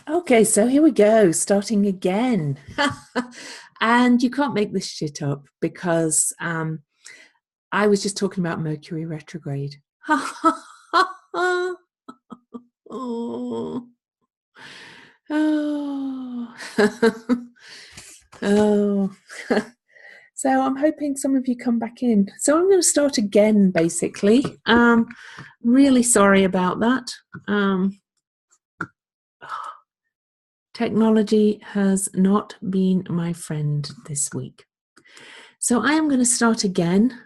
Okay, so here we go, starting again. And you can't make this shit up because I was just talking about Mercury retrograde. Oh, oh, oh. So I'm hoping some of you come back in. So I'm going to start again, basically. Really sorry about that. Technology has not been my friend this week. So I am going to start again.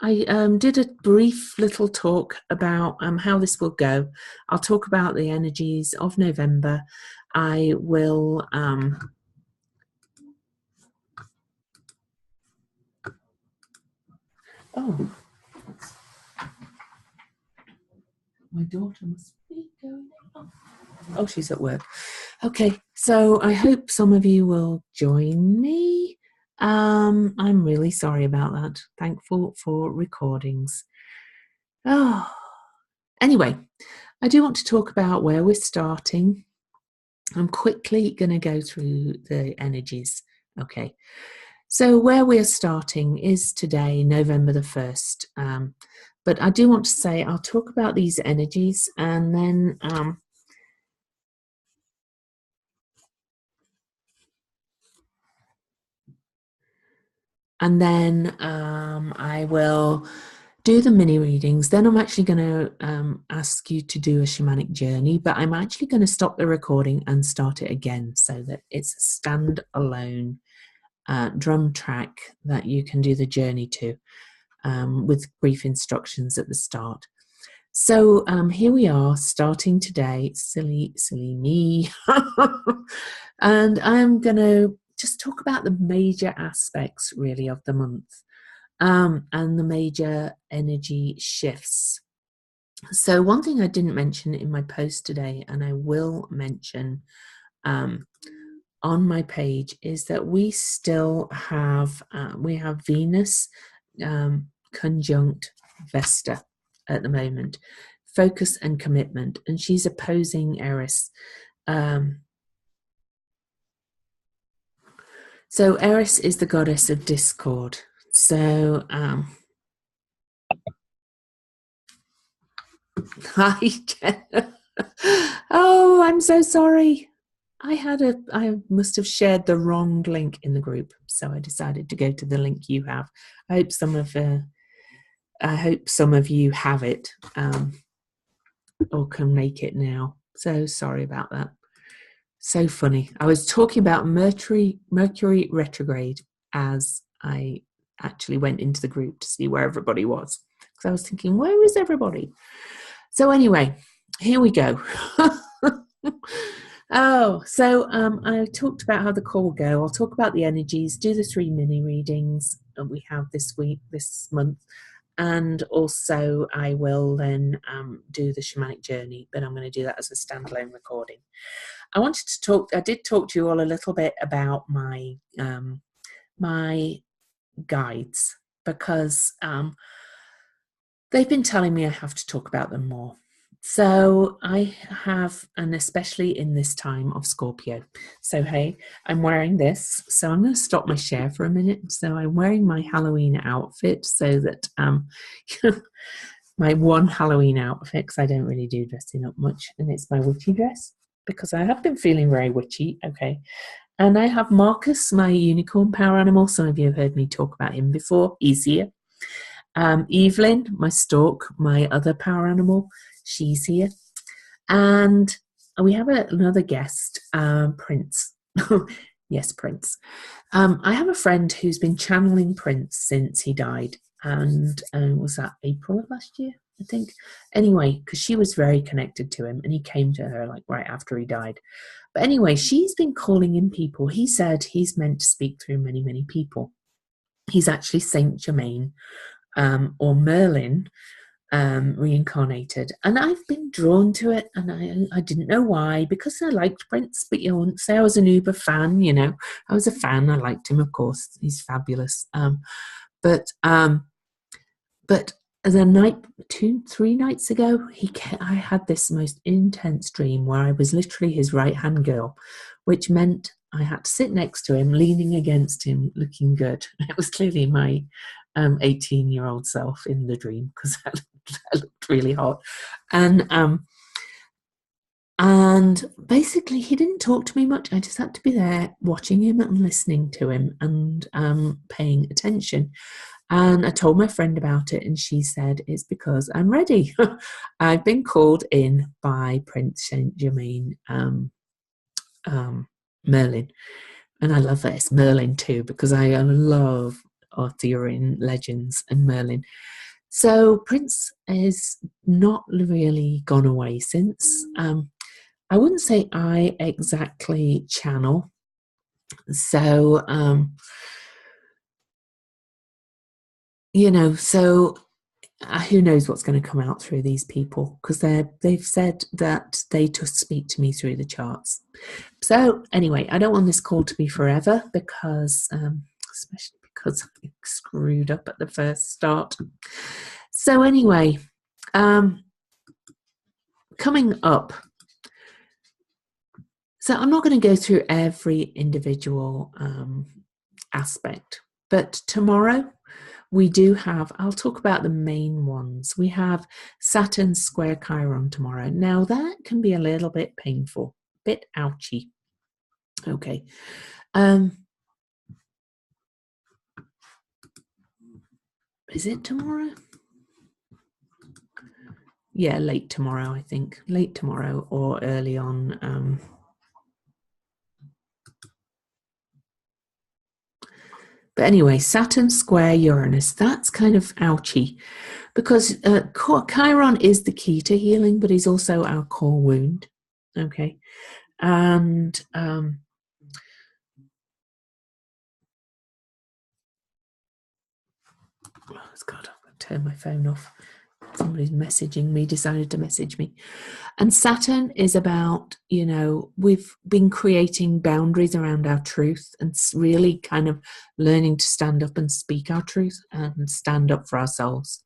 I did a brief little talk about how this will go. I'll talk about the energies of November. I will oh, my daughter must be going on. Oh, she's at work. Okay, so I hope some of you will join me. I'm really sorry about that. Thankful for recordings. Oh, anyway, I do want to talk about where we're starting. I'm quickly going to go through the energies. Okay, so where we're starting is today, November the 1st. But I do want to say I'll talk about these energies and then I will do the mini readings. Then I'm actually going to ask you to do a shamanic journey, but I'm actually going to stop the recording and start it again so that it's a standalone drum track that you can do the journey to with brief instructions at the start. So here we are starting today. Silly me. And I'm going to just talk about the major aspects really of the month and the major energy shifts. So one thing I didn't mention in my post today, and I will mention on my page, is that we still have Venus conjunct Vesta at the moment, focus and commitment, and she's opposing Eris. So Eris is the goddess of discord. So hi Jenna. Oh, I'm so sorry. I must have shared the wrong link in the group, so I decided to go to the link you have. I hope some of you have it or can make it now. So sorry about that. So funny. I was talking about Mercury retrograde as I actually went into the group to see where everybody was. Because I was thinking, where is everybody? So anyway, here we go. I talked about how the call will go. I'll talk about the energies, do the 3 mini readings that we have this month, and also I will then do the shamanic journey, but I'm going to do that as a standalone recording. I did talk to you all a little bit about my my guides because they've been telling me I have to talk about them more. So I have, and especially in this time of Scorpio. So, hey, I'm wearing this. So I'm going to stop my share for a minute. So I'm wearing my Halloween outfit so that my one Halloween outfit, because I don't really do dressing up much, and it's my witchy dress because I have been feeling very witchy. Okay. And I have Marcus, my unicorn power animal. Some of you have heard me talk about him before. He's here. Evelyn, my stork, my other power animal, she's here. And we have another guest, Prince. Yes, Prince. I have a friend who's been channeling Prince since he died. And was that April of last year, I think? Anyway, because she was very connected to him and he came to her like right after he died. But anyway, she's been calling in people. He said he's meant to speak through many, many people. He's actually Saint Germain or Merlin reincarnated, and I've been drawn to it, and I didn't know why, because I liked Prince, but you wouldn't say I was an uber fan. I was a fan. I liked him, of course. He's fabulous. But the night, 3 nights ago, I had this most intense dream where I was literally his right-hand girl, which meant I had to sit next to him, leaning against him, looking good. It was clearly my 18-year-old self in the dream, because I looked really hot. And basically, he didn't talk to me much. I just had to be there watching him and listening to him and paying attention. And I told my friend about it, and she said, it's because I'm ready. I've been called in by Prince Saint Germain Merlin. And I love that it's Merlin too, because I love Arthurian legends and Merlin. So Prince is not really gone away since. I wouldn't say I exactly channel. So, so who knows what's going to come out through these people, because they've said that they just speak to me through the charts. So anyway, I don't want this call to be forever, because especially because I screwed up at the first start. So anyway, coming up, so I'm not going to go through every individual aspect, but tomorrow we do have, I'll talk about the main ones. We have Saturn square Chiron tomorrow. Now that can be a little bit painful, a bit ouchy. Okay. Is it tomorrow? Yeah, late tomorrow, I think. Late tomorrow or early on. But anyway, Saturn square Uranus, that's kind of ouchy, because Chiron is the key to healing, but he's also our core wound. Okay. And God, I'm going to turn my phone off. Somebody's messaging me, decided to message me. And Saturn is about, we've been creating boundaries around our truth and really kind of learning to stand up and speak our truth and stand up for ourselves.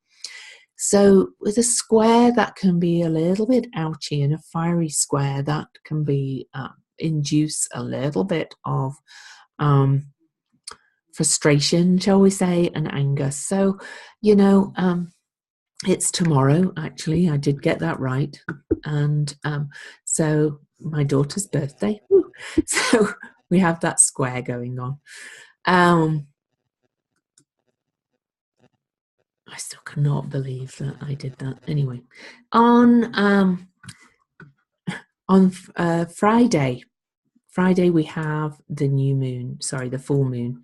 So with a square, that can be a little bit ouchy, and a fiery square, that can be induce a little bit of frustration, shall we say, and anger. So, it's tomorrow, actually. I did get that right. And so my daughter's birthday. Woo. So we have that square going on. I still cannot believe that I did that. Anyway, on Friday we have the new moon. Sorry, the full moon.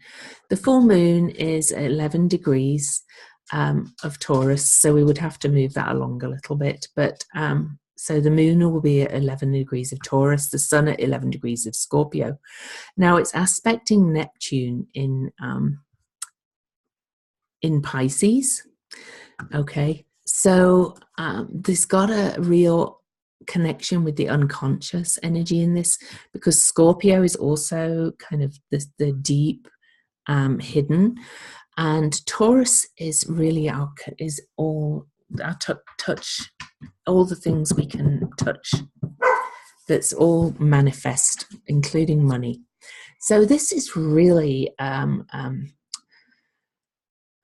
The full moon is 11 degrees of Taurus, so we would have to move that along a little bit. But so the moon will be at 11 degrees of Taurus, the sun at 11 degrees of Scorpio. Now it's aspecting Neptune in Pisces. Okay, so there's got a real connection with the unconscious energy in this, because Scorpio is also kind of the deep, hidden, and Taurus is really all our touch, all the things we can touch. That's all manifest, including money. So this is really a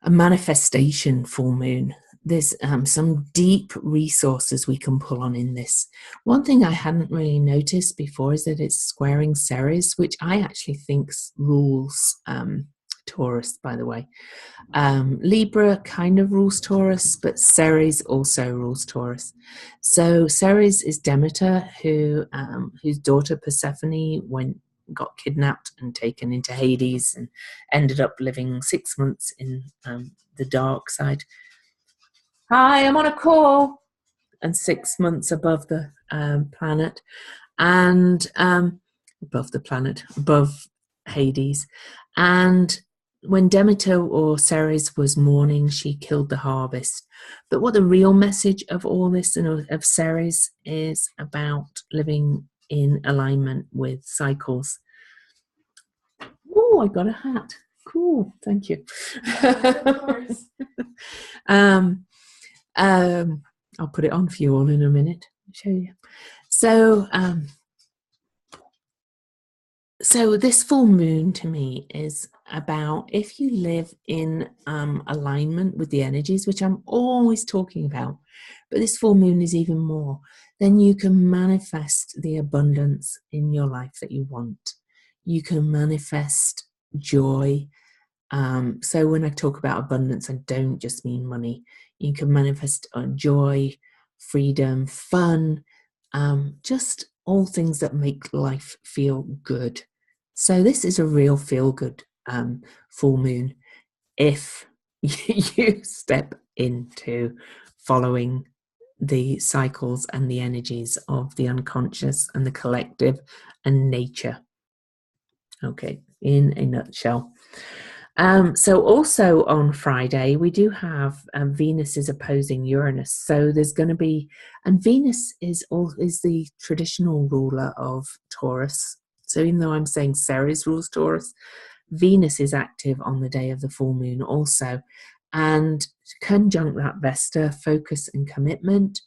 manifestation full moon. There's some deep resources we can pull on in this. One thing I hadn't really noticed before is that it's squaring Ceres, which I actually think rules Taurus, by the way. Libra kind of rules Taurus, but Ceres also rules Taurus. So Ceres is Demeter, whose daughter Persephone got kidnapped and taken into Hades and ended up living 6 months in the dark side. Hi, I'm on a call. And 6 months above the planet, and above Hades. And when Demeter or Ceres was mourning, she killed the harvest. But what the real message of all this and of Ceres is about living in alignment with cycles. Oh, I got a hat. Cool, thank you. I'll put it on for you all in a minute. I'll show you. So, so this full moon to me is about if you live in alignment with the energies, which I'm always talking about, but this full moon is even more, then you can manifest the abundance in your life that you want. You can manifest joy. So when I talk about abundance, I don't just mean money. You can manifest joy, freedom, fun, just all things that make life feel good. So this is a real feel-good full moon if you step into following the cycles and the energies of the unconscious and the collective and nature. Okay, in a nutshell. So also on Friday, we do have Venus is opposing Uranus. So there's going to be, and Venus is the traditional ruler of Taurus. So even though I'm saying Ceres rules Taurus, Venus is active on the day of the full moon also. And conjunct that Vesta, focus and commitment.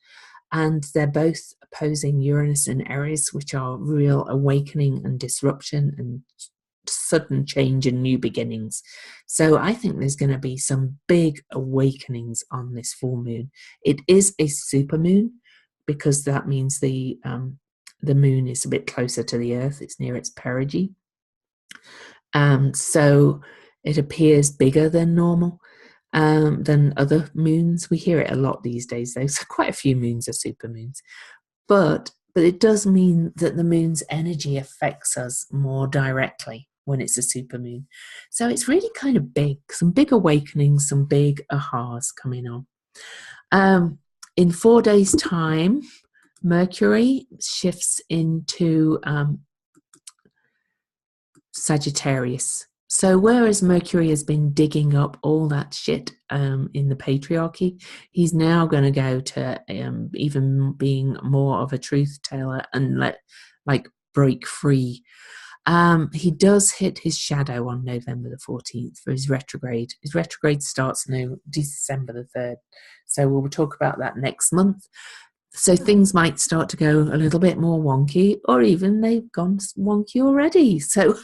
And they're both opposing Uranus and Aries, which are real awakening and disruption and sudden change and new beginnings. So I think there's going to be some big awakenings on this full moon. It is a super moon because that means the moon is a bit closer to the earth. It's near its perigee. So it appears bigger than normal, than other moons. We hear it a lot these days, though. So quite a few moons are super moons. But it does mean that the moon's energy affects us more directly when it's a super moon. So it's really kind of big, some big awakenings, some big ahas coming on. In 4 days' time, Mercury shifts into Sagittarius. So whereas Mercury has been digging up all that shit in the patriarchy, he's now going to go to even being more of a truth teller and break free. He does hit his shadow on November the 14th for his retrograde. His retrograde starts December the 3rd. So we'll talk about that next month. So things might start to go a little bit more wonky, or even they've gone wonky already. So,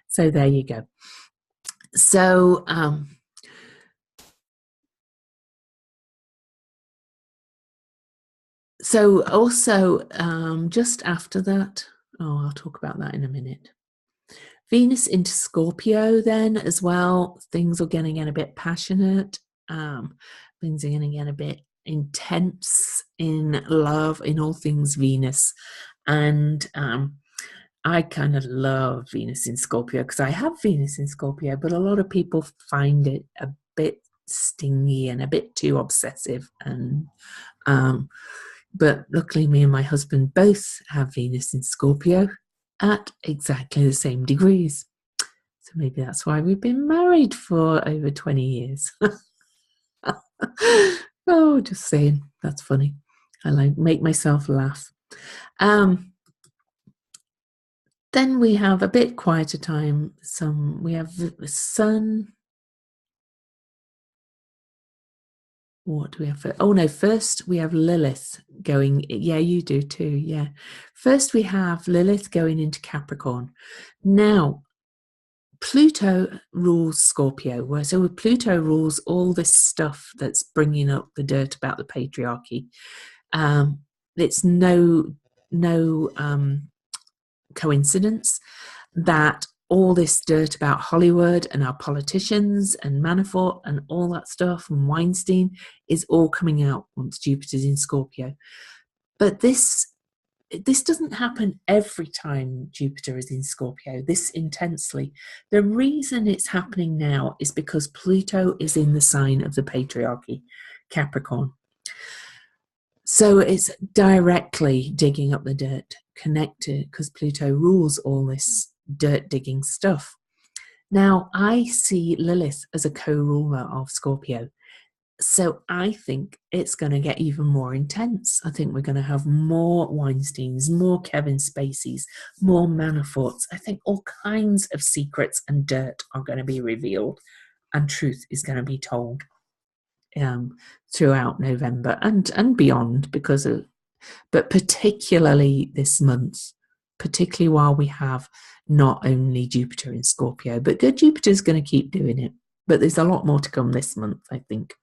so there you go. So, so also just after that, I'll talk about that in a minute. Venus into Scorpio then as well. Things are getting a bit passionate. Things are going to get a bit intense in love, in all things Venus. And I kind of love Venus in Scorpio because I have Venus in Scorpio, but a lot of people find it a bit stingy and a bit too obsessive. And but luckily me and my husband both have Venus in Scorpio at exactly the same degrees. So maybe that's why we've been married for over 20 years. Oh, just saying. That's funny. I make myself laugh. Then we have a bit quieter time. We have the sun. What do we have? Oh no, first we have Lilith going. Yeah, you do too. Yeah. First we have Lilith going into Capricorn. Now, Pluto rules Scorpio. So Pluto rules all this stuff that's bringing up the dirt about the patriarchy. It's no coincidence that all this dirt about Hollywood and our politicians and Manafort and all that stuff and Weinstein is all coming out once Jupiter's in Scorpio. But this doesn't happen every time Jupiter is in Scorpio, this intensely. The reason it's happening now is because Pluto is in the sign of the patriarchy, Capricorn. So it's directly digging up the dirt, connected, because Pluto rules all this dirt digging stuff. Now, I see Lilith as a co-ruler of Scorpio. So I think it's going to get even more intense. I think we're going to have more Weinsteins, more Kevin Spaceys, more Manaforts. I think all kinds of secrets and dirt are going to be revealed and truth is going to be told. throughout November and beyond, but particularly this month, particularly while we have not only Jupiter in Scorpio, but good Jupiter's going to keep doing it. But there's a lot more to come this month, I think.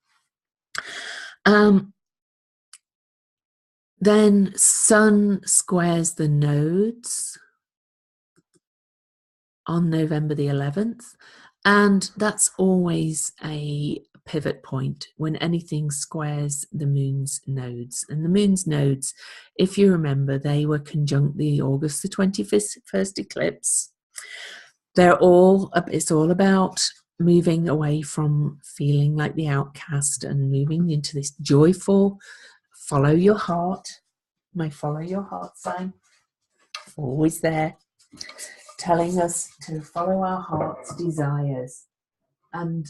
Then Sun squares the nodes on November the 11th. And that's always a pivot point when anything squares the moon's nodes. And the moon's nodes, if you remember, they were conjunct the August the 21st eclipse. It's all about moving away from feeling like the outcast and moving into this joyful, follow your heart. My follow your heart sign, always there, telling us to follow our heart's desires and,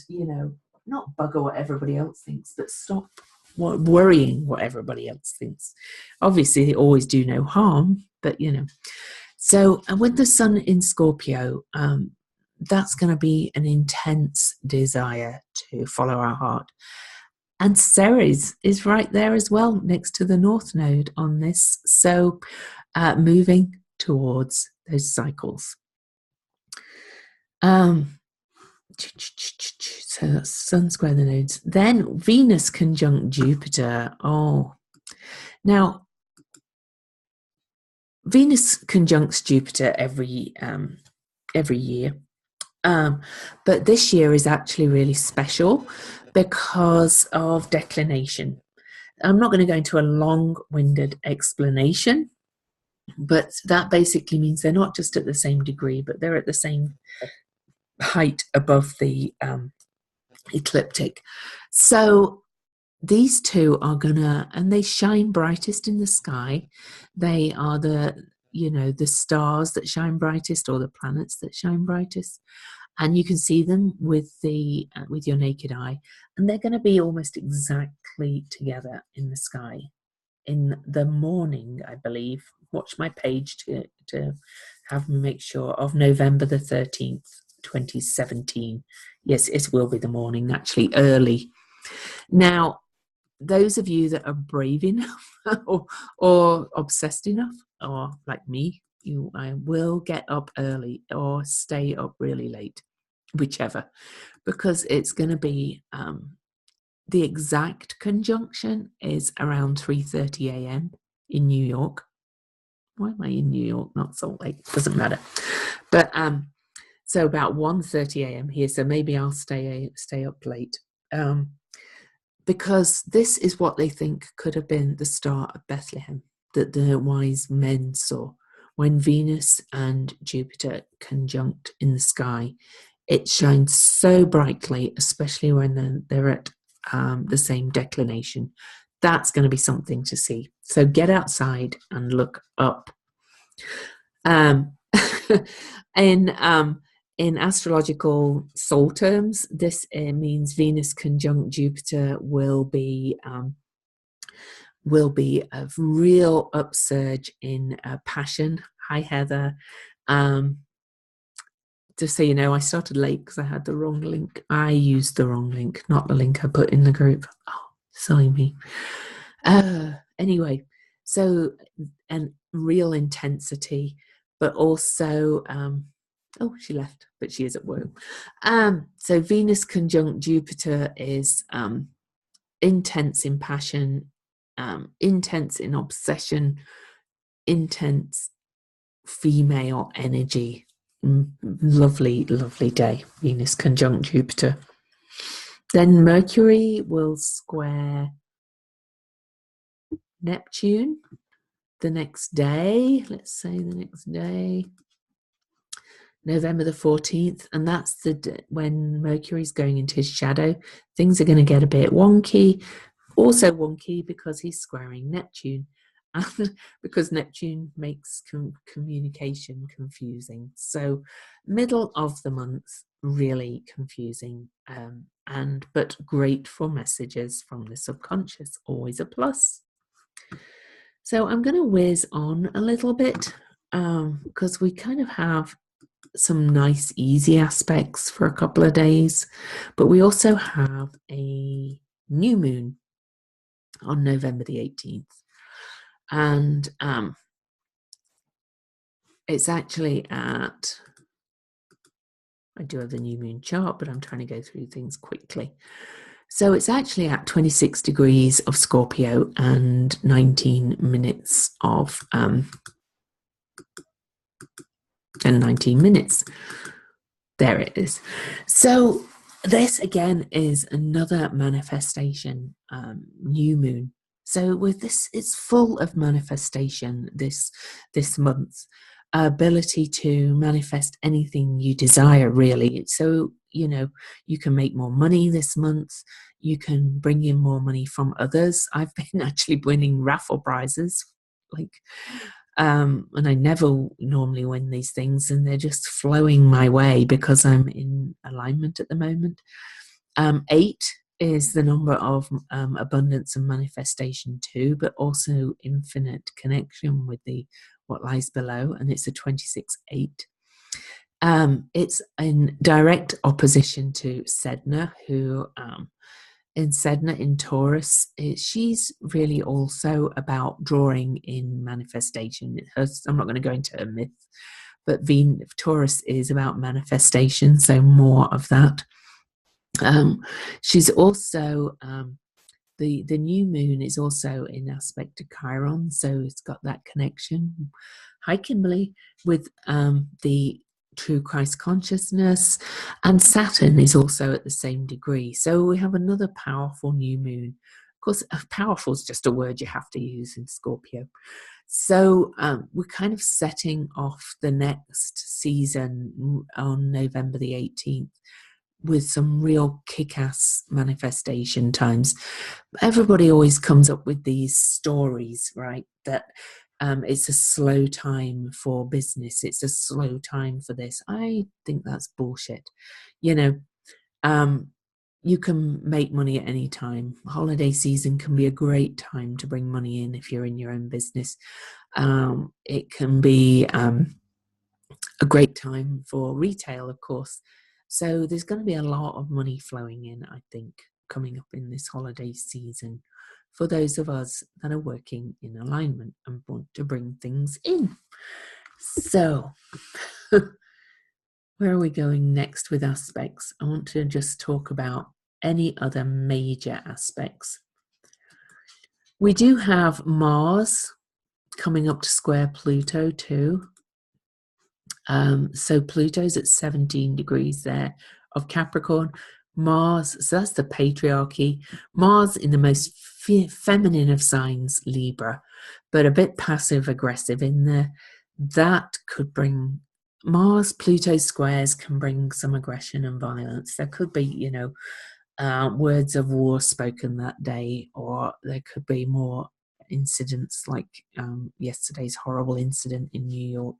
not bugger what everybody else thinks, but stop worrying what everybody else thinks. Obviously, they always do no harm, but, So with the Sun in Scorpio, that's going to be an intense desire to follow our heart. And Ceres is right there as well, next to the North Node on this. So moving towards those cycles. So that's Sun square the nodes. Then Venus conjunct Jupiter. Now Venus conjuncts Jupiter every year, but this year is actually really special because of declination. I'm not going to go into a long-winded explanation, but that basically means they're not just at the same degree, but they're at the same height above the ecliptic. So these two are and they shine brightest in the sky. They are the stars that shine brightest, or the planets that shine brightest. And you can see them with your naked eye, and they're going to be almost exactly together in the sky in the morning, I believe. Watch my page to have me make sure, of November the 13th, 2017. Yes, it will be the morning, actually early. Now, those of you that are brave enough or obsessed enough, or like me, I will get up early or stay up really late, whichever, because it's going to be the exact conjunction is around 3:30 a.m. in New York. Why am I in New York, not Salt Lake? Doesn't matter. But so about 1:30 a.m. here. So maybe I'll stay up late. Because this is what they think could have been the star of Bethlehem that the wise men saw. When Venus and Jupiter conjunct in the sky, it shines so brightly, especially when they're at the same declination. That's going to be something to see. So get outside and look up. In astrological soul terms, this means Venus conjunct Jupiter will be a real upsurge in passion. Hi, Heather. Just so you know, I started late because I had the wrong link. I used the wrong link, not the link I put in the group. Oh, silly me. Anyway, so, and real intensity, but also... oh, she left, but she is at work. So Venus conjunct Jupiter is intense in passion, intense in obsession, intense female energy. Lovely, lovely day. Venus conjunct Jupiter. Then Mercury will square Neptune the next day. Let's say the next day. November the 14th, and that's when Mercury's going into his shadow. Things are going to get a bit wonky. Also wonky because he's squaring Neptune, and because Neptune makes communication confusing. So middle of the month, really confusing, but great for messages from the subconscious, always a plus. So I'm going to whiz on a little bit because we kind of have some nice easy aspects for a couple of days, but we also have a new moon on November the 18th. And it's actually at, I do have the new moon chart, but I'm trying to go through things quickly. So it's actually at 26 degrees of Scorpio and 19 minutes of, and 19 minutes. There it is. So this again is another manifestation, new moon. So with this, it's full of manifestation this month. Ability to manifest anything you desire, really. So, you know, you can make more money this month. You can bring in more money from others. I've been actually winning raffle prizes, like, and I never normally win these things, and they're just flowing my way because I'm in alignment at the moment. 8 is the number of abundance and manifestation too, but also infinite connection with the what lies below, and it's a 26-8. It's in direct opposition to Sedna, who in Sedna in Taurus, she's really also about drawing in manifestation. I'm not going to go into her myth, but Taurus is about manifestation, so more of that. She's also the new moon is also in aspect to Chiron, so it's got that connection. Hi, Kimberly, with the true Christ consciousness, and Saturn is also at the same degree. So we have another powerful new moon. Of course, powerful is just a word you have to use in Scorpio. So we're kind of setting off the next season on November the 18th with some real kick-ass manifestation times. Everybody always comes up with these stories, right? That it's a slow time for business. It's a slow time for this. I think that's bullshit. You know, you can make money at any time. Holiday season can be a great time to bring money in if you're in your own business. It can be a great time for retail, of course. So there's going to be a lot of money flowing in, I think, coming up in this holiday season for those of us that are working in alignment and want to bring things in. So where are we going next with aspects? I want to just talk about any other major aspects. We do have Mars coming up to square Pluto too. So Pluto's at 17 degrees there of Capricorn. Mars, so that's the patriarchy. Mars in the most feminine of signs, Libra, but a bit passive aggressive in there. That could bring Mars, Pluto squares can bring some aggression and violence. There could be, you know, words of war spoken that day, or there could be more incidents like yesterday's horrible incident in New York.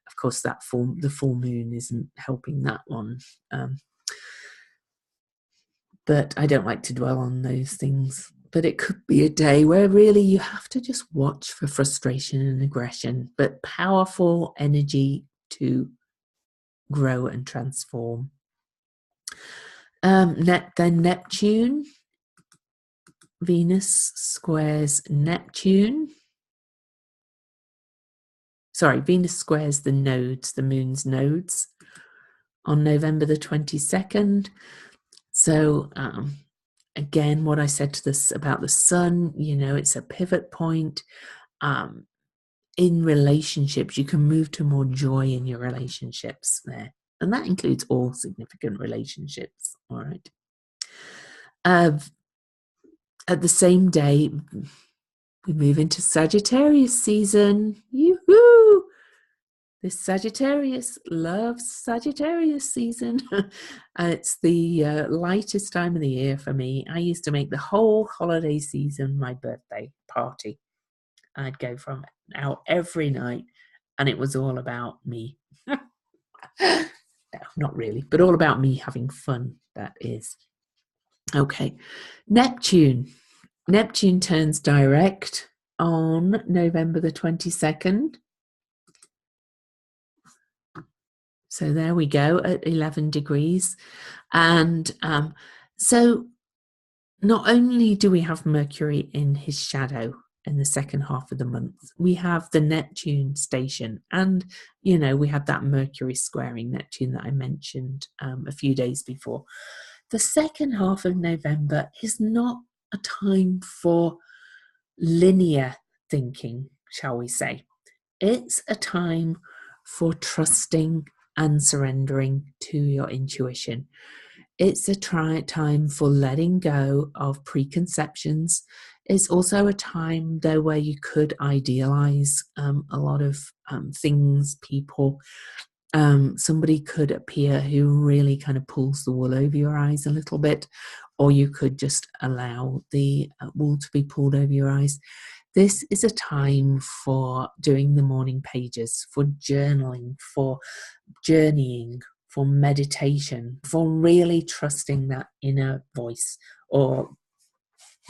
Of course, the full moon isn't helping that one. But I don't like to dwell on those things. But it could be a day where really you have to just watch for frustration and aggression, but powerful energy to grow and transform. Then Neptune. Venus squares Neptune. Sorry, Venus squares the nodes, the moon's nodes, on November the 22nd. So again, what I said to this about the sun, you know, it's a pivot point. In relationships, you can move to more joy in your relationships there. And that includes all significant relationships, all right? At the same day, we move into Sagittarius season. Yoo-hoo! This Sagittarius loves Sagittarius season. It's the lightest time of the year for me. I used to make the whole holiday season my birthday party. I'd go from out every night, and it was all about me. No, not really, but all about me having fun, that is. Okay, Neptune. Neptune turns direct on November the 22nd. So there we go at 11 degrees. And so not only do we have Mercury in his shadow in the second half of the month, we have the Neptune station, and we had that Mercury squaring Neptune that I mentioned a few days before. The second half of November is not a time for linear thinking, shall we say. It's a time for trusting and surrendering to your intuition. It's a time for letting go of preconceptions. It's also a time, though, where you could idealize a lot of things, people. Somebody could appear who really kind of pulls the wool over your eyes a little bit, or you could just allow the wool to be pulled over your eyes. This is a time for doing the morning pages, for journaling, for journeying, for meditation, for really trusting that inner voice or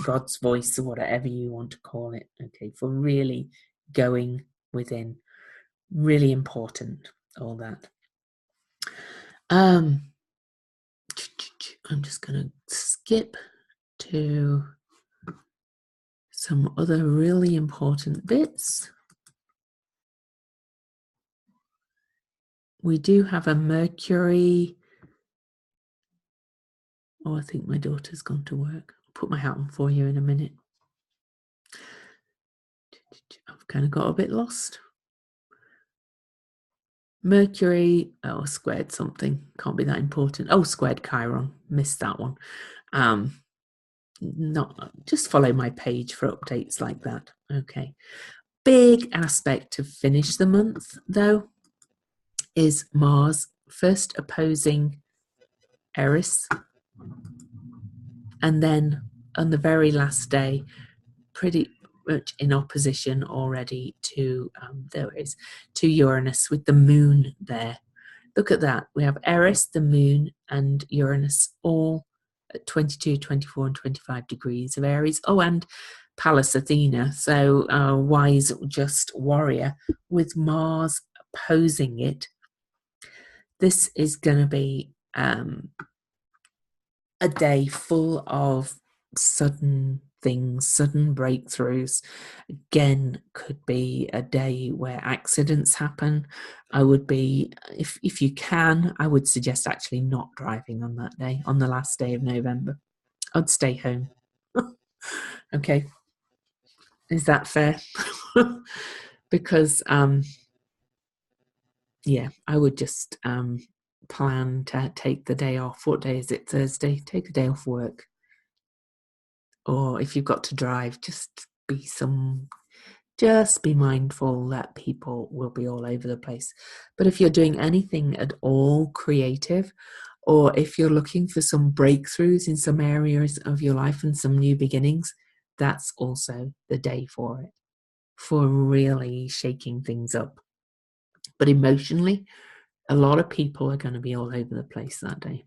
God's voice or whatever you want to call it. Okay, for really going within. Really important, all that. I'm just going to skip to some other really important bits. We do have a Mercury. Oh, I think my daughter's gone to work. I'll put my hat on for you in a minute. I've kind of got a bit lost. Mercury, squared something. Can't be that important. Oh, squared Chiron. Missed that one. Not just follow my page for updates like that. Okay. Big aspect to finish the month, though, is Mars first opposing Eris, and then on the very last day, pretty much in opposition already to to Uranus, with the moon there. Look at that. We have Eris, the moon, and Uranus all at 22, 24, and 25 degrees of Aries. Oh, and Pallas Athena, so wise, just warrior, with Mars opposing it. This is going to be a day full of sudden things, sudden breakthroughs. Again, could be a day where accidents happen. I would be, if you can, I would suggest actually not driving on that day, on the last day of November. I'd stay home. Okay. Is that fair? Because, yeah, I would just plan to take the day off. What day is it? Thursday? Take a day off work. Or if you've got to drive, just be mindful that people will be all over the place. But if you're doing anything at all creative, or if you're looking for some breakthroughs in some areas of your life and some new beginnings, that's also the day for it, for really shaking things up. But emotionally, a lot of people are going to be all over the place that day.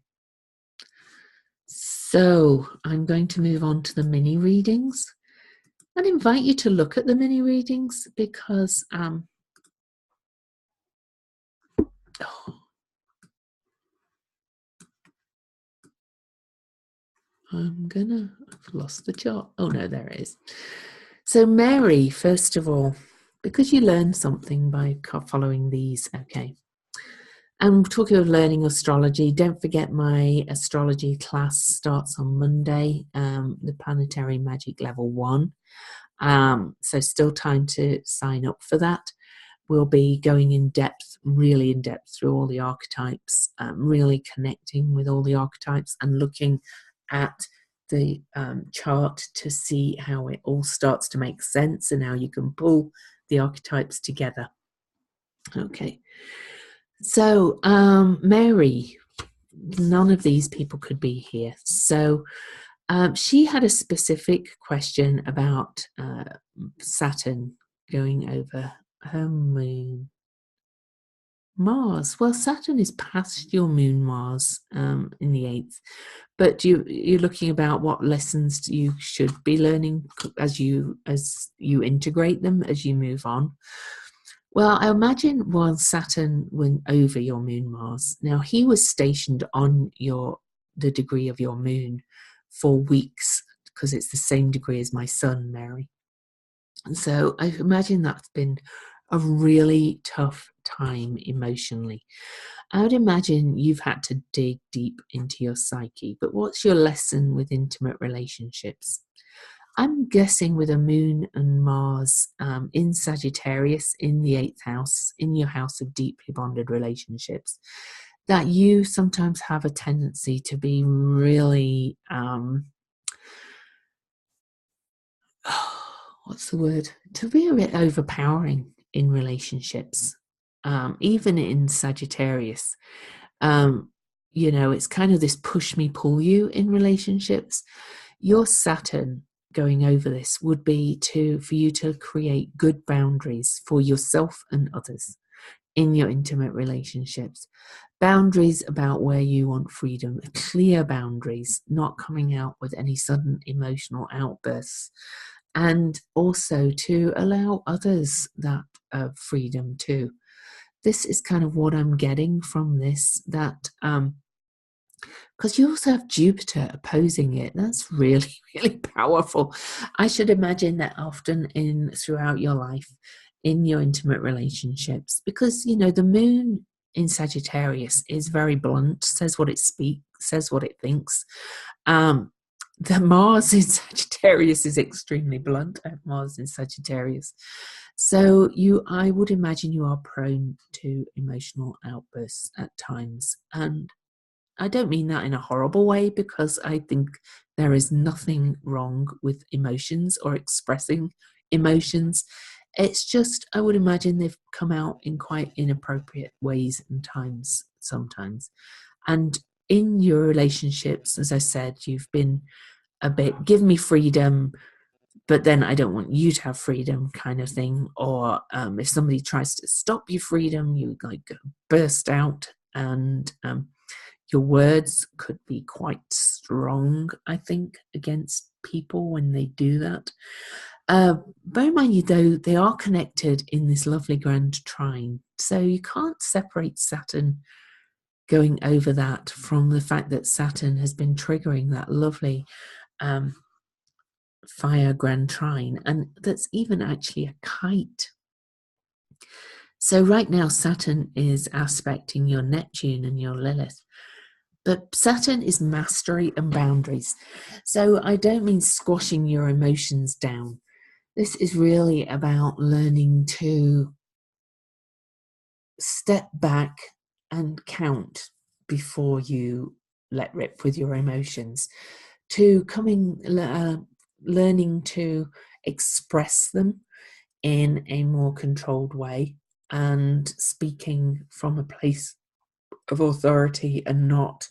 So I'm going to move on to the mini readings and invite you to look at the mini readings, because I've lost the chart. Oh no, there it is. So Mary, first of all, because you learn something by following these, okay. And talking of learning astrology, don't forget my astrology class starts on Monday, the Planetary Magic Level 1. So still time to sign up for that. We'll be going in depth, really in depth through all the archetypes, really connecting with all the archetypes and looking at the chart to see how it all starts to make sense and how you can pull the archetypes together. Okay. So, Mary, none of these people could be here. So, she had a specific question about Saturn going over her moon. Mars. Well, Saturn is past your moon, Mars, in the 8th. But you're looking about what lessons you should be learning as you integrate them, as you move on. Well, I imagine while Saturn went over your moon, Mars, now he was stationed on the degree of your moon for weeks because it's the same degree as my son, Mary. And so I imagine that's been a really tough time emotionally. I would imagine you've had to dig deep into your psyche, but what's your lesson with intimate relationships? I'm guessing with a moon and Mars in Sagittarius in the 8th house, in your house of deeply bonded relationships, that you sometimes have a tendency to be really, what's the word? To be a bit overpowering in relationships, even in Sagittarius. It's kind of this push me, pull you in relationships. Your Saturn going over this would be for you to create good boundaries for yourself and others in your intimate relationships. Boundaries about where you want freedom, clear boundaries, not coming out with any sudden emotional outbursts, and also to allow others that freedom too. This is kind of what I'm getting from this, that because you also have Jupiter opposing it. That's really, really powerful. I should imagine that often throughout your life, in your intimate relationships, because the moon in Sagittarius is very blunt, says what it speaks, says what it thinks. The Mars in Sagittarius is extremely blunt. I have Mars in Sagittarius. So I would imagine you are prone to emotional outbursts at times. And I don't mean that in a horrible way, because I think there is nothing wrong with emotions or expressing emotions. It's just, I would imagine they've come out in quite inappropriate ways and times sometimes. And in your relationships, as I said, you've been a bit, give me freedom, but then I don't want you to have freedom kind of thing. Or if somebody tries to stop your freedom, you burst out, and your words could be quite strong, I think, against people when they do that. Bear in mind, though, they are connected in this lovely grand trine. So you can't separate Saturn going over that from the fact that Saturn has been triggering that lovely fire grand trine. And that's even actually a kite. So right now, Saturn is aspecting your Neptune and your Lilith. But Saturn is mastery and boundaries. So I don't mean squashing your emotions down. This is really about learning to step back and count before you let rip with your emotions, to learning to express them in a more controlled way, and speaking from a place of authority and not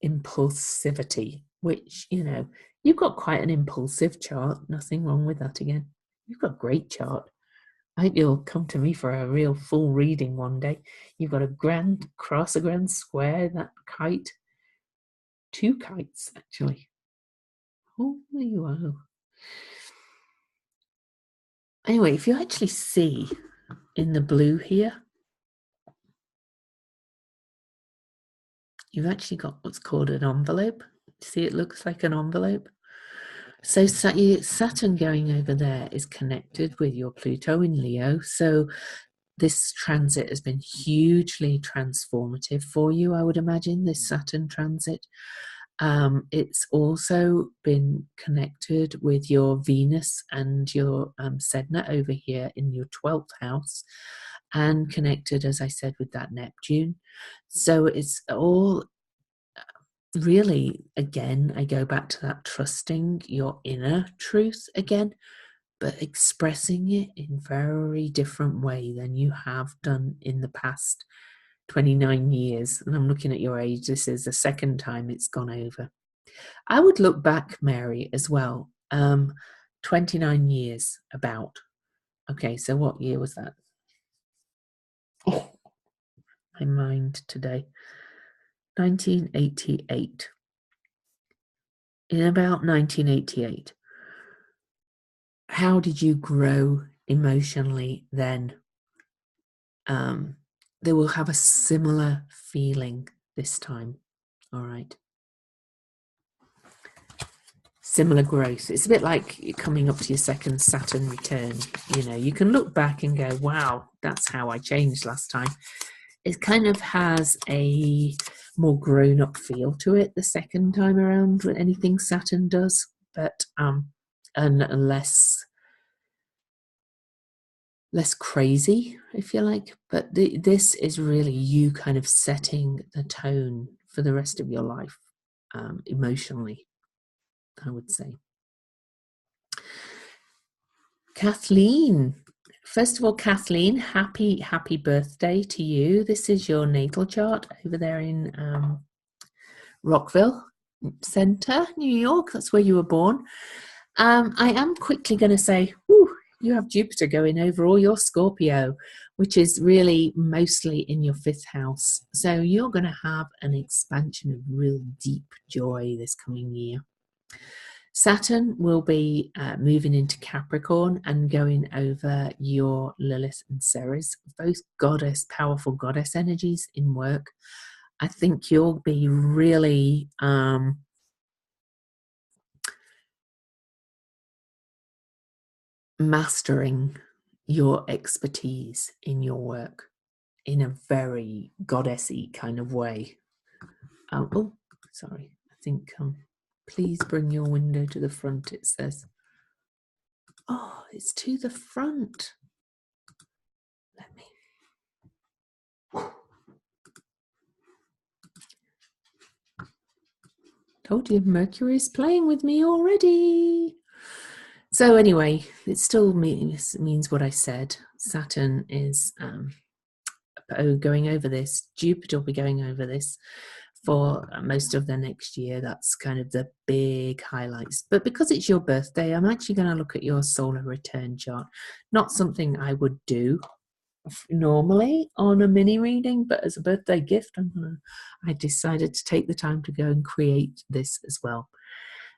impulsivity, which, you've got quite an impulsive chart. Nothing wrong with that again. You've got a great chart. I hope you'll come to me for a real full reading one day. You've got a grand cross, a grand square, that kite. 2 kites, actually. Holy wow. Anyway, if you actually see in the blue here, you've actually got what's called an envelope. See, it looks like an envelope. So Saturn going over there is connected with your Pluto in Leo. So this transit has been hugely transformative for you, I would imagine, this Saturn transit. It's also been connected with your Venus and your Sedna over here in your 12th house, and connected, as I said, with that Neptune. So it's all really, again, I go back to that trusting your inner truth again, but expressing it in a very different way than you have done in the past 29 years. And I'm looking at your age. This is the second time it's gone over. I would look back, Mary, as well. 29 years about. Okay, so what year was that? Oh, my mind today. 1988. In about 1988, how did you grow emotionally then? They will have a similar feeling this time. All right. similar growth. It's a bit like you're coming up to your second Saturn return. You know, you can look back and go, wow, that's how I changed last time. It kind of has a more grown-up feel to it the second time around with anything Saturn does, but and less crazy, if you like. But this is really you kind of setting the tone for the rest of your life, emotionally, I would say. Kathleen, first of all, Kathleen, happy birthday to you. This is your natal chart over there in Rockville Center, New York. That's where you were born. I am quickly going to say, whew, you have Jupiter going over all your Scorpio, which is really mostly in your 5th house. So you're going to have an expansion of real deep joy this coming year. Saturn will be moving into Capricorn and going over your Lilith and Ceres, both powerful goddess energies in work. I think you'll be really mastering your expertise in your work in a very goddessy kind of way. Oh, sorry. I think please bring your window to the front, it says. Oh, it's to the front. Let me. Told you, Mercury is playing with me already. So anyway, it still means what I said. Saturn is going over this. Jupiter will be going over this for most of the next year. That's kind of the big highlights. But because it's your birthday, I'm actually going to look at your solar return chart. Not something I would do normally on a mini reading, but as a birthday gift, I decided to take the time to go and create this as well.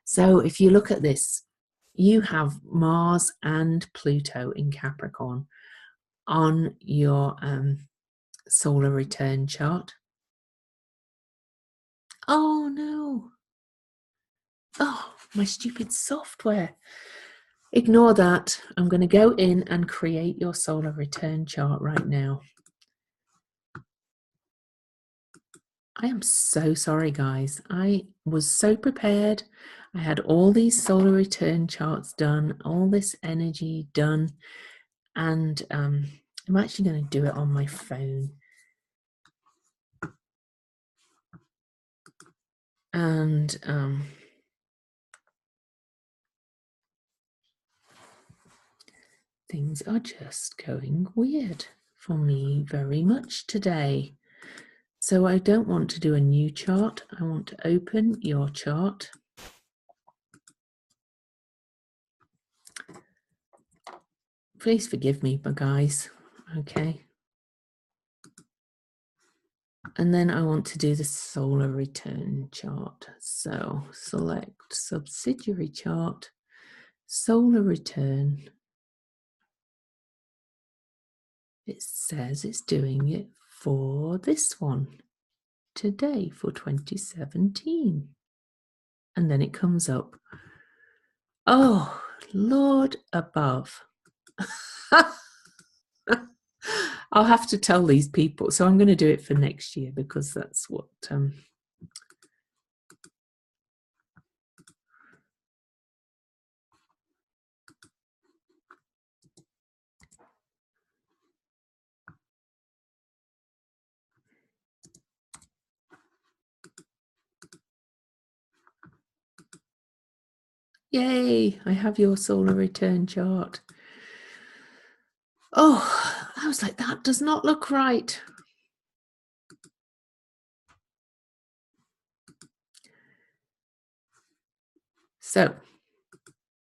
So if you look at this, you have Mars and Pluto in Capricorn on your solar return chart. Oh no. Oh, my stupid software. Ignore that. I'm going to go in and create your solar return chart right now. I am so sorry, guys. I was so prepared. I had all these solar return charts done, all this energy done, and I'm actually going to do it on my phone. And things are just going weird for me very much today. So I don't want to do a new chart. I want to open your chart. Please forgive me, guys. Okay. And then I want to do the solar return chart. So select subsidiary chart, solar return. It says it's doing it for this one today for 2017. And then it comes up. Oh, Lord above. I'll have to tell these people. So I'm going to do it for next year because that's what yay, I have your solar return chart. Oh, I was like, that does not look right. So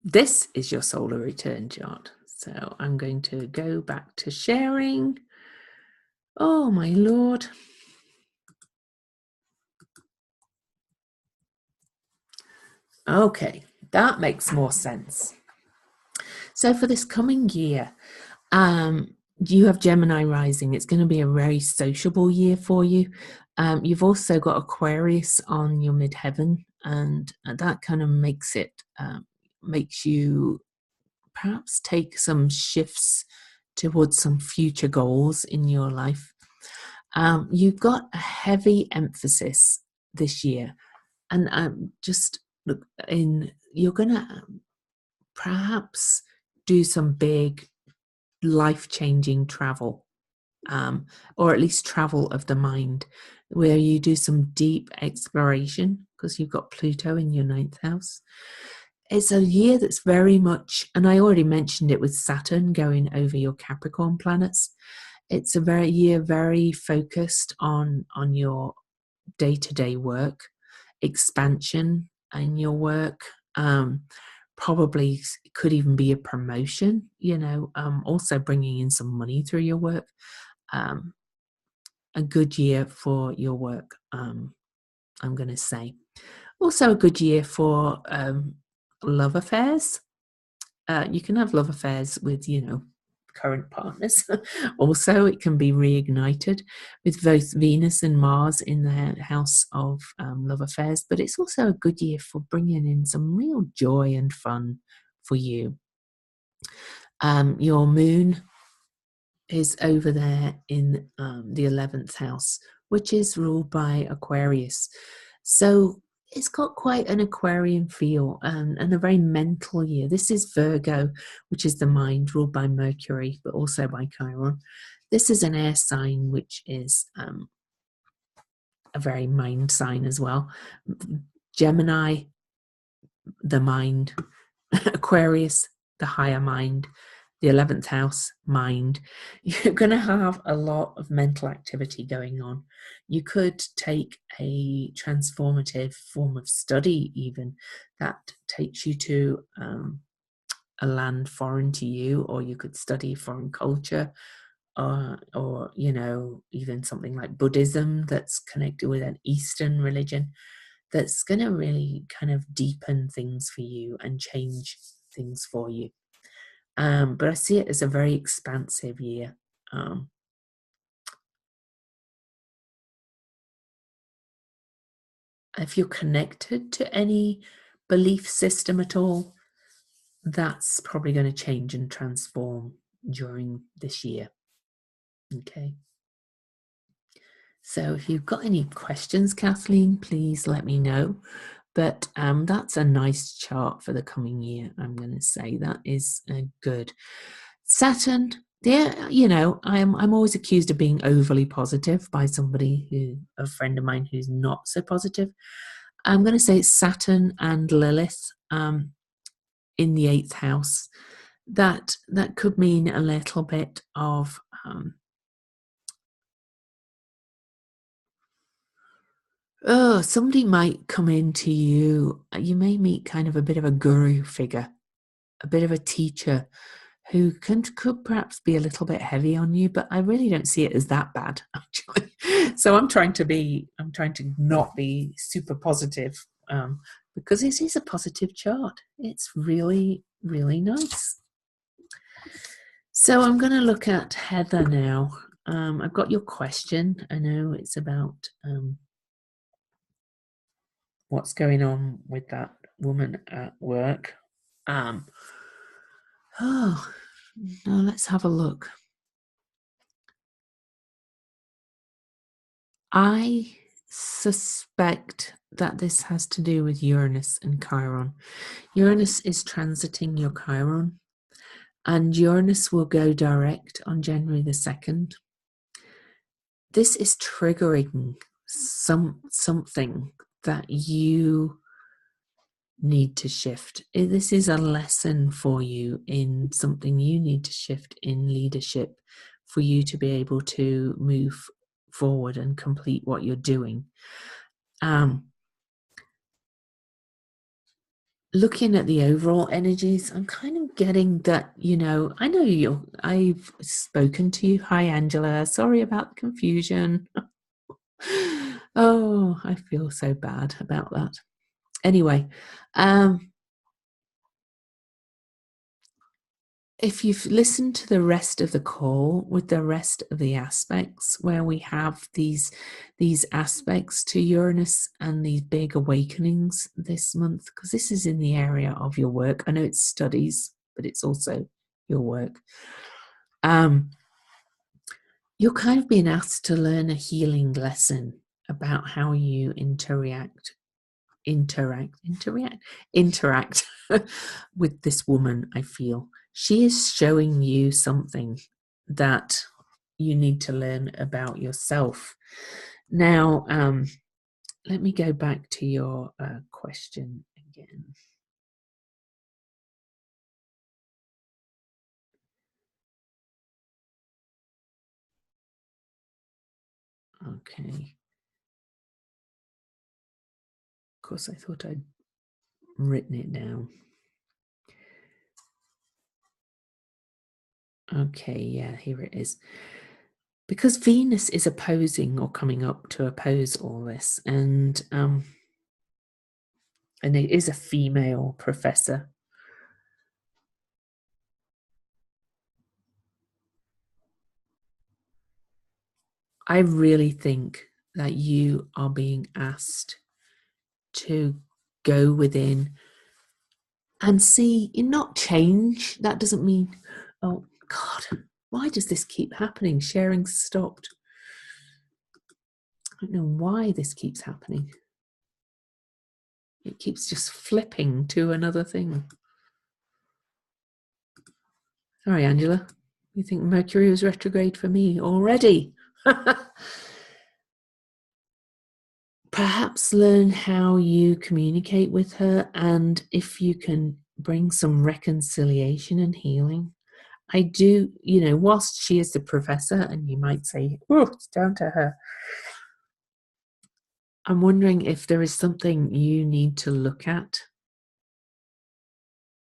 this is your solar return chart. So I'm going to go back to sharing. Oh, my Lord. Okay, that makes more sense. So for this coming year, you have Gemini rising. It's going to be a very sociable year for you. You've also got Aquarius on your midheaven and that kind of makes you perhaps take some shifts towards some future goals in your life. You've got a heavy emphasis this year, and just look in. You're gonna perhaps do some big life-changing travel, or at least travel of the mind, where you do some deep exploration because you've got Pluto in your ninth house. It's a year that's very much, and I already mentioned it with Saturn going over your Capricorn planets. It's a year very focused on your day-to-day work, expansion in your work. Probably could even be a promotion, also bringing in some money through your work. A good year for your work, I'm going to say. Also a good year for love affairs. You can have love affairs with, current partners. Also, it can be reignited with both Venus and Mars in the house of love affairs, but it's also a good year for bringing in some real joy and fun for you. Your moon is over there in the 11th house, which is ruled by Aquarius. So it's got quite an Aquarian feel, and a very mental year. This is Virgo, which is the mind, ruled by Mercury, but also by Chiron. This is an air sign, which is a very mind sign as well. Gemini, the mind. Aquarius, the higher mind. The 11th house, mind. You're going to have a lot of mental activity going on. You could take a transformative form of study even that takes you to a land foreign to you, or you could study foreign culture, or even something like Buddhism that's connected with an Eastern religion that's going to really kind of deepen things for you and change things for you. But I see it as a very expansive year. If you're connected to any belief system at all, that's probably going to change and transform during this year. Okay. So if you've got any questions, Kathleen, please let me know. But that's a nice chart for the coming year, I'm going to say. That is good. Saturn, I'm always accused of being overly positive by a friend of mine who's not so positive. I'm going to say it's Saturn and Lilith in the 8th house. That could mean a little bit of somebody might come into you. You may meet kind of a bit of a guru figure, a bit of a teacher who could perhaps be a little bit heavy on you, but I really don't see it as that bad, actually. So I'm trying to not be super positive, because it is a positive chart. It's really, really nice. So I'm going to look at Heather now. I've got your question. I know it's about what's going on with that woman at work. Now let's have a look. I suspect that this has to do with Uranus and Chiron. Uranus is transiting your Chiron, and Uranus will go direct on January the 2nd. This is triggering something that you need to shift. This is a lesson for you in something you need to shift in leadership for you to be able to move forward and complete what you're doing. Looking at the overall energies, I'm kind of getting that, I know I've spoken to you. Hi, Angela. Sorry about the confusion. Oh, I feel so bad about that. Anyway, if you've listened to the rest of the call with the rest of the aspects where we have these aspects to Uranus and these big awakenings this month, because this is in the area of your work. I know it's studies, but it's also your work. You're kind of being asked to learn a healing lesson about how you interact with this woman. I feel she is showing you something that you need to learn about yourself. Now, let me go back to your question again. Okay. Of course, I thought I'd written it down. Okay, yeah, here it is. Because Venus is opposing or coming up to oppose all this, and it is a female professor. I really think that you are being asked to go within and see, not change. That doesn't mean, oh God, why does this keep happening? Sharing stopped. I don't know why this keeps happening. It keeps just flipping to another thing. Sorry, Angela. You think Mercury was retrograde for me already? Perhaps learn how you communicate with her, and if you can bring some reconciliation and healing. I do, whilst she is the professor, and you might say, oh, it's down to her. I'm wondering if there is something you need to look at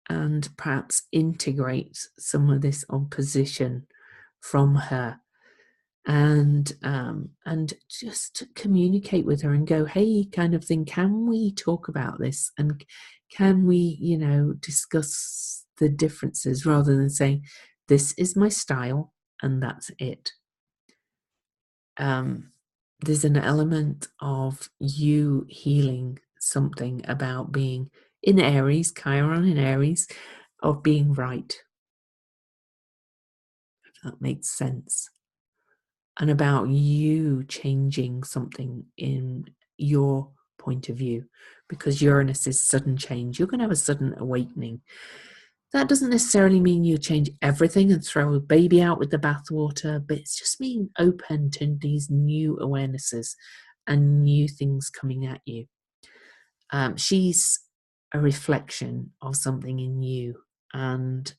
and perhaps integrate some of this opposition from her, and just communicate with her and go, hey, kind of thing, can we talk about this, and can we discuss the differences, rather than saying this is my style and that's it. There's an element of you healing something about being in Aries, Chiron in Aries, of being right, if that makes sense, and about you changing something in your point of view, because Uranus is sudden change. You're going to have a sudden awakening. That doesn't necessarily mean you change everything and throw a baby out with the bathwater, but it's just being open to these new awarenesses and new things coming at you. She's a reflection of something in you, and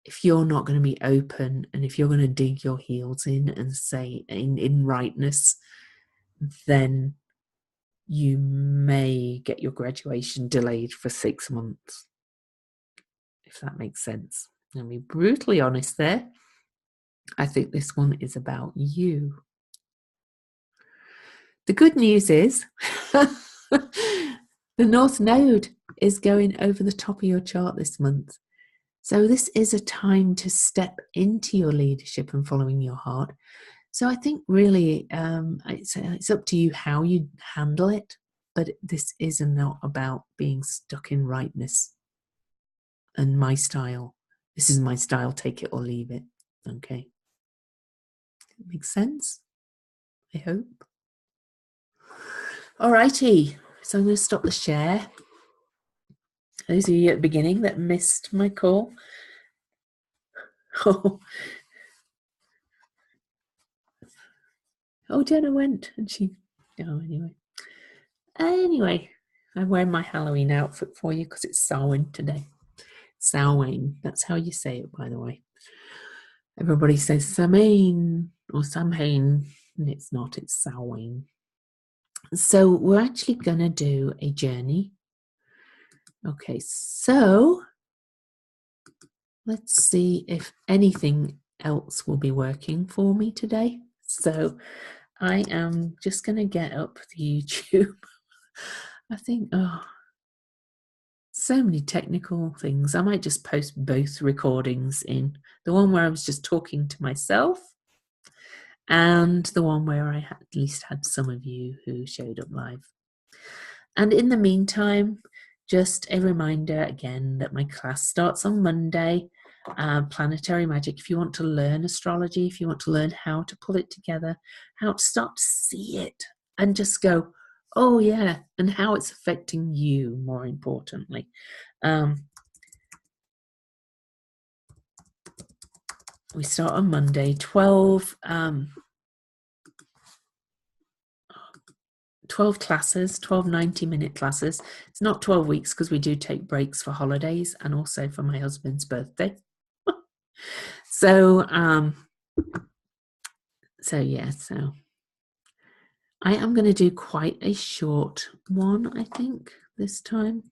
if you're not going to be open, and if you're going to dig your heels in and say in rightness, then you may get your graduation delayed for 6 months, if that makes sense. I'll be brutally honest there. I think this one is about you. The good news is the North Node is going over the top of your chart this month. So this is a time to step into your leadership and following your heart. So I think really it's up to you how you handle it, but this is not about being stuck in rightness and my style. This is my style, take it or leave it. Okay. Makes sense? I hope. Alrighty, so I'm going to stop the share. Those of you at the beginning that missed my call. Oh, Jenna went, and anyway, I'm wearing my Halloween outfit for you because it's Samhain today. Samhain, that's how you say it, by the way. Everybody says Samhain or Samhain, and it's not, it's Samhain. So we're actually going to do a journey. Okay, so let's see if anything else will be working for me today. So I am just going to get up the YouTube. I think, So many technical things. I might just post both recordings in. The one where I was just talking to myself and the one where I at least had some of you who showed up live. And in the meantime, just a reminder again that my class starts on Monday. Planetary Magic, if you want to learn astrology, if you want to learn how to pull it together, how to start to see it and just go, oh yeah, and how it's affecting you, more importantly. We start on Monday, 12 classes, 12 90-minute classes. It's not 12 weeks because we do take breaks for holidays and also for my husband's birthday. So I am going to do quite a short one, I think, this time,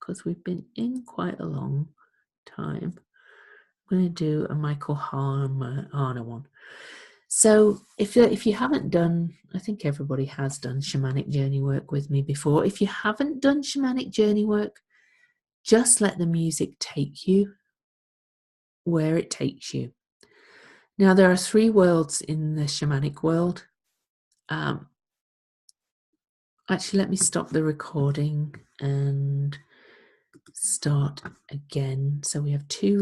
because we've been in quite a long time. I'm going to do a Michael Harner one. So if you haven't done, I think everybody has done shamanic journey work with me before. If you haven't done shamanic journey work, just let the music take you where it takes you. Now, there are 3 worlds in the shamanic world. Actually, let me stop the recording and start again. So we have 2